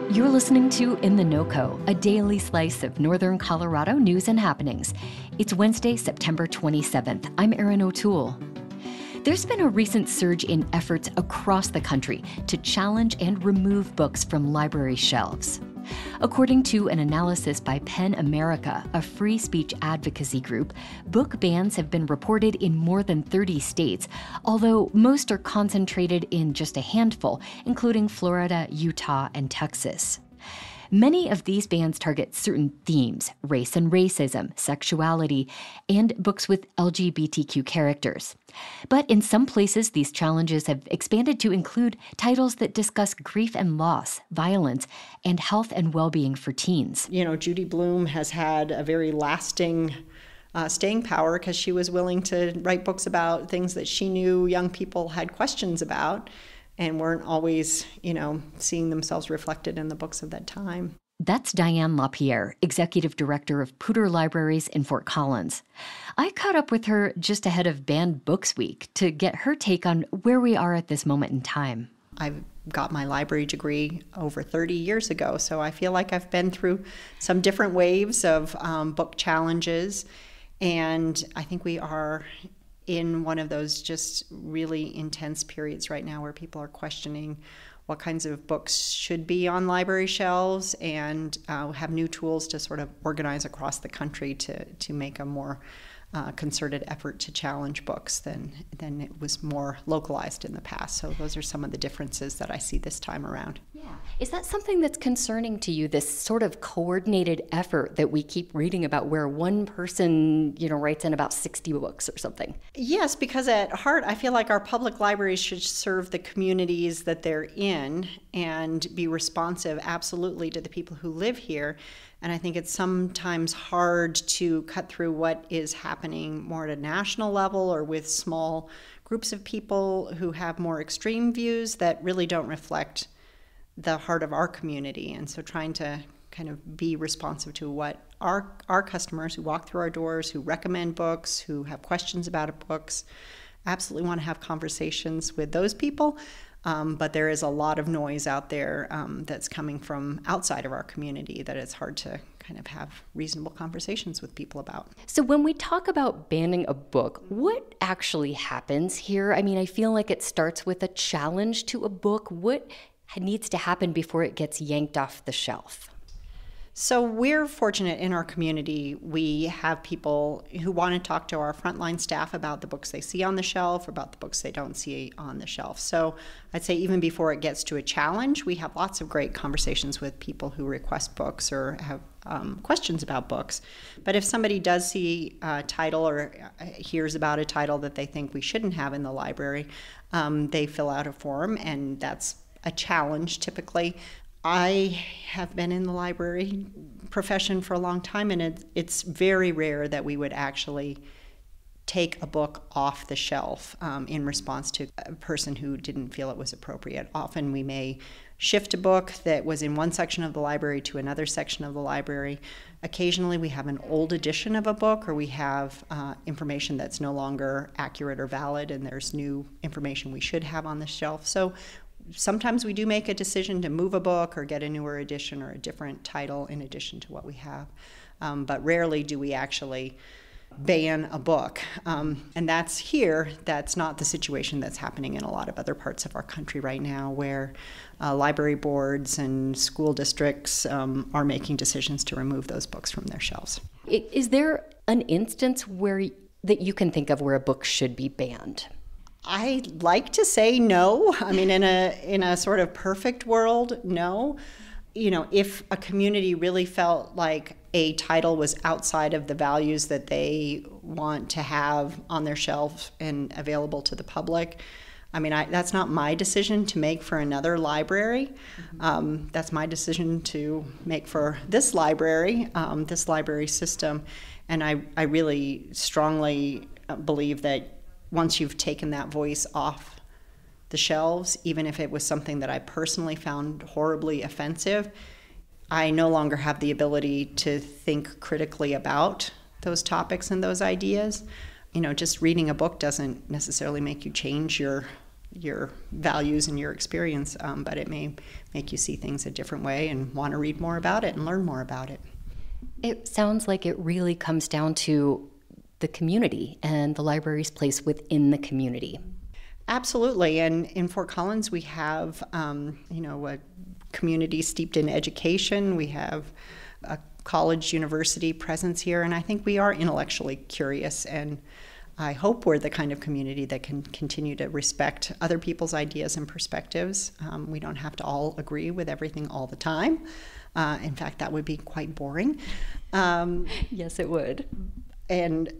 You're listening to In the NoCo, a daily slice of Northern Colorado news and happenings. It's Wednesday, September 27th. I'm Erin O'Toole. There's been a recent surge in efforts across the country to challenge and remove books from library shelves. According to an analysis by PEN America, a free speech advocacy group, book bans have been reported in more than 30 states, although most are concentrated in just a handful, including Florida, Utah, and Texas. Many of these bans target certain themes: race and racism, sexuality, and books with LGBTQ characters. But in some places, these challenges have expanded to include titles that discuss grief and loss, violence, and health and well-being for teens. You know, Judy Blume has had a very lasting staying power because she was willing to write books about things that she knew young people had questions about, and weren't always, seeing themselves reflected in the books of that time. That's Diane LaPierre, Executive Director of Poudre Libraries in Fort Collins. I caught up with her just ahead of Banned Books Week to get her take on where we are at this moment in time. I've got my library degree over 30 years ago, so I feel like I've been through some different waves of book challenges, and I think we are in one of those just really intense periods right now where people are questioning what kinds of books should be on library shelves, and have new tools to sort of organize across the country to make a more concerted effort to challenge books than it was more localized in the past. So those are some of the differences that I see this time around. Yeah. Is that something that's concerning to you, this sort of coordinated effort that we keep reading about where one person, writes in about 60 books or something? Yes, because at heart, I feel like our public libraries should serve the communities that they're in and be responsive absolutely to the people who live here. And I think it's sometimes hard to cut through what is happening more at a national level or with small groups of people who have more extreme views that really don't reflect the heart of our community. And so trying to kind of be responsive to what our customers who walk through our doors, who recommend books, who have questions about books, absolutely want to have conversations with those people. But there is a lot of noise out there that's coming from outside of our community that it's hard to kind of have reasonable conversations with people about. So when we talk about banning a book, what actually happens here? I mean, I feel like it starts with a challenge to a book. What needs to happen before it gets yanked off the shelf? So we're fortunate in our community. We have people who want to talk to our frontline staff about the books they see on the shelf, or about the books they don't see on the shelf. So I'd say even before it gets to a challenge, we have lots of great conversations with people who request books or have questions about books. But if somebody does see a title or hears about a title that they think we shouldn't have in the library, they fill out a form, and that's a challenge typically. I have been in the library profession for a long time, and it's very rare that we would actually take a book off the shelf in response to a person who didn't feel it was appropriate. Often we may shift a book that was in one section of the library to another section of the library. Occasionally we have an old edition of a book, or we have information that's no longer accurate or valid, and there's new information we should have on the shelf. So sometimes we do make a decision to move a book or get a newer edition or a different title in addition to what we have. But rarely do we actually ban a book. And that's not the situation that's happening in a lot of other parts of our country right now, where library boards and school districts are making decisions to remove those books from their shelves. Is there an instance that you can think of where a book should be banned? I like to say no. I mean, in a sort of perfect world, no. If a community really felt like a title was outside of the values that they want to have on their shelf and available to the public, I mean, that's not my decision to make for another library. That's my decision to make for this library system. And I really strongly believe that once you've taken that voice off the shelves, even if it was something that I personally found horribly offensive, I no longer have the ability to think critically about those topics and those ideas. Just reading a book doesn't necessarily make you change your your values and your experience, but it may make you see things a different way and want to read more about it and learn more about it. It sounds like it really comes down to the community and the library's place within the community. Absolutely. And in Fort Collins, we have, a community steeped in education. We have a college university presence here, and I think we are intellectually curious, and I hope we're the kind of community that can continue to respect other people's ideas and perspectives. We don't have to all agree with everything all the time. In fact, that would be quite boring. Yes, it would. And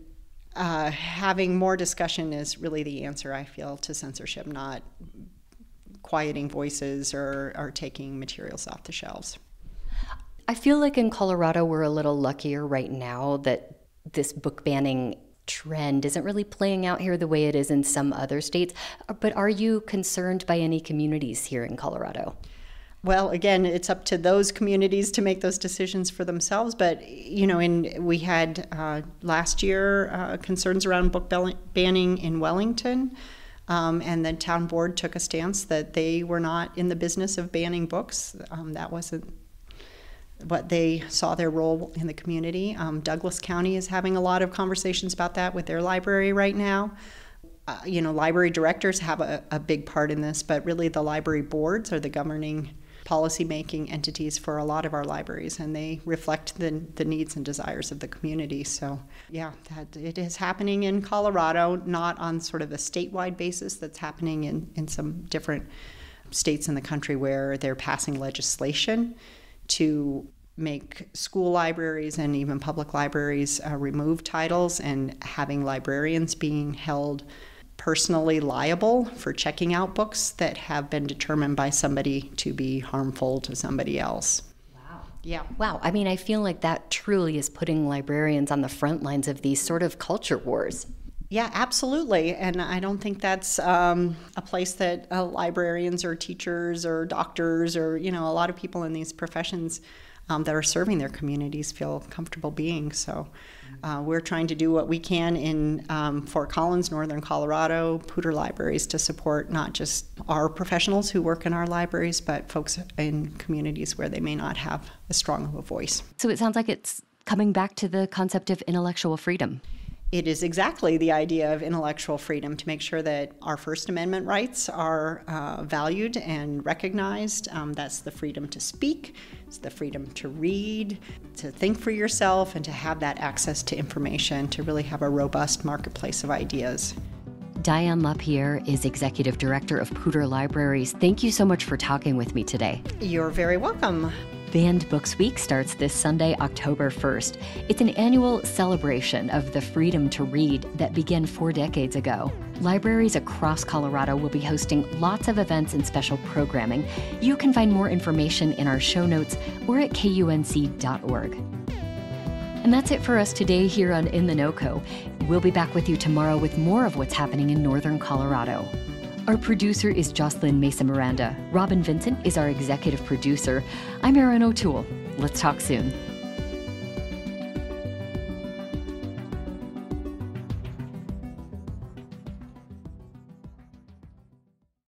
having more discussion is really the answer, I feel, to censorship, not quieting voices or taking materials off the shelves. I feel like in Colorado, we're a little luckier right now that this book banning trend isn't really playing out here the way it is in some other states. But are you concerned by any communities here in Colorado? Well, again, it's up to those communities to make those decisions for themselves. But, we had last year concerns around book banning in Wellington. And the town board took a stance that they were not in the business of banning books. That wasn't what they saw their role in the community. Douglas County is having a lot of conversations about that with their library right now. Library directors have a big part in this, but really the library boards are the governing policy-making entities for a lot of our libraries, and they reflect the needs and desires of the community. So, yeah, that it is happening in Colorado, not on sort of a statewide basis. That's happening in some different states in the country where they're passing legislation to make school libraries and even public libraries remove titles, and having librarians being held personally liable for checking out books that have been determined by somebody to be harmful to somebody else. Wow. Yeah. Wow. I mean, I feel like that truly is putting librarians on the front lines of these sort of culture wars. Yeah, absolutely. And I don't think that's a place that librarians or teachers or doctors or, a lot of people in these professions that are serving their communities feel comfortable being. So we're trying to do what we can in Fort Collins, Northern Colorado, Poudre Libraries, to support not just our professionals who work in our libraries, but folks in communities where they may not have as strong of a voice. So it sounds like it's coming back to the concept of intellectual freedom. It is exactly the idea of intellectual freedom, to make sure that our First Amendment rights are valued and recognized. That's the freedom to speak, it's the freedom to read, to think for yourself, and to have that access to information, to really have a robust marketplace of ideas. Diane LaPierre is Executive Director of Poudre Libraries. Thank you so much for talking with me today. You're very welcome. Banned Books Week starts this Sunday, October 1st. It's an annual celebration of the freedom to read that began 4 decades ago. Libraries across Colorado will be hosting lots of events and special programming. You can find more information in our show notes or at kunc.org. And that's it for us today here on In the NoCo. We'll be back with you tomorrow with more of what's happening in Northern Colorado. Our producer is Jocelyn Mesa Miranda. Robin Vincent is our executive producer. I'm Erin O'Toole. Let's talk soon.